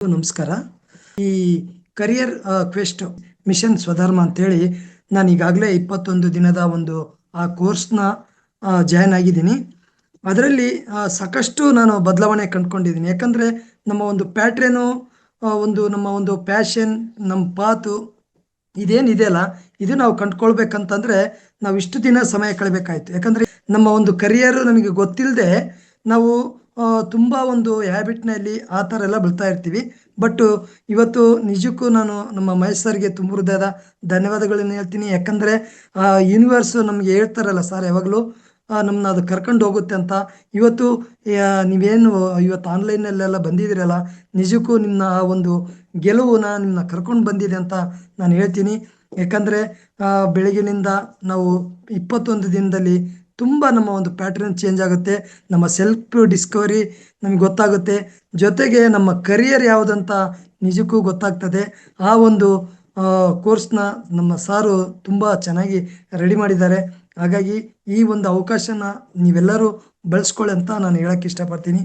ನಮಸ್ಕಾರ. ಈ career quest mission ಸ್ವಧರ್ಮ ಅಂತೇಳಿ ನಾನು ಈಗಾಗಲೇ 21 ದಿನದ ಒಂದು ಆ ಕೋರ್ಸ್ನ ಜಾಯ್ನ್ ಆಗಿದ್ದೀನಿ. ಅದರಲ್ಲಿ ಸಾಕಷ್ಟು ನಾನು ಬದಲಾವಣೆ ಕಂಡುಕೊಂಡಿದ್ದೀನಿ. ಯಾಕಂದರೆ ನಮ್ಮ ಒಂದು ಪ್ಯಾಟ್ರನು, ನಮ್ಮ ಒಂದು ಪ್ಯಾಷನ್, ನಮ್ಮ ಪಾತು ಇದೇನಿದೆಯಲ್ಲ, ಇದು ನಾವು ಕಂಡುಕೊಳ್ಬೇಕಂತಂದರೆ ನಾವು ಇಷ್ಟು ದಿನ ಸಮಯ ಕಳಿಬೇಕಾಯ್ತು. ಯಾಕಂದರೆ ನಮ್ಮ ಒಂದು ಕರಿಯರು ನಮಗೆ ಗೊತ್ತಿಲ್ಲದೆ ನಾವು ತುಂಬ ಒಂದು ಹ್ಯಾಬಿಟ್ನಲ್ಲಿ ಆ ಥರ ಎಲ್ಲ ಬೀಳ್ತಾ ಇರ್ತೀವಿ. ಬಟ್ ಇವತ್ತು ನಿಜಕ್ಕೂ ನಾನು ನಮ್ಮ ಮಹೇಶ್ ಸರ್ಗೆ ತುಂಬ ಹೃದಯದ ಧನ್ಯವಾದಗಳನ್ನು ಹೇಳ್ತೀನಿ. ಯಾಕಂದರೆ ಯೂನಿವರ್ಸು ನಮಗೆ ಹೇಳ್ತಾರಲ್ಲ ಸರ್ ಯಾವಾಗಲೂ, ನಮ್ಮನ್ನ ಅದು ಕರ್ಕೊಂಡು ಹೋಗುತ್ತೆ ಅಂತ. ಇವತ್ತು ನೀವೇನು ಇವತ್ತು ಆನ್ಲೈನಲ್ಲೆಲ್ಲ ಬಂದಿದ್ದೀರಲ್ಲ, ನಿಜಕ್ಕೂ ನಿಮ್ಮ ಆ ಒಂದು ಗೆಲುವುನ ನಿಮ್ಮನ್ನ ಕರ್ಕೊಂಡು ಬಂದಿದೆ ಅಂತ ನಾನು ಹೇಳ್ತೀನಿ. ಯಾಕಂದರೆ ಬೆಳಗಿನಿಂದ ನಾವು 21 ದಿನದಲ್ಲಿ ತುಂಬ ನಮ್ಮ ಒಂದು ಪ್ಯಾಟ್ರನ್ ಚೇಂಜ್ ಆಗುತ್ತೆ. ನಮ್ಮ ಸೆಲ್ಫ್ ಡಿಸ್ಕವರಿ ನಮಗೆ ಗೊತ್ತಾಗುತ್ತೆ. ಜೊತೆಗೆ ನಮ್ಮ ಕರಿಯರ್ ಯಾವುದಂತ ನಿಜಕ್ಕೂ ಗೊತ್ತಾಗ್ತದೆ. ಆ ಒಂದು ಕೋರ್ಸ್ನ ನಮ್ಮ ಸಾರು ತುಂಬ ಚೆನ್ನಾಗಿ ರೆಡಿ ಮಾಡಿದ್ದಾರೆ. ಹಾಗಾಗಿ ಈ ಒಂದು ಅವಕಾಶನ ನೀವೆಲ್ಲರೂ ಬಳಸ್ಕೊಳ್ಳಿ ಅಂತ ನಾನು ಹೇಳಕ್ಕೆ ಇಷ್ಟಪಡ್ತೀನಿ.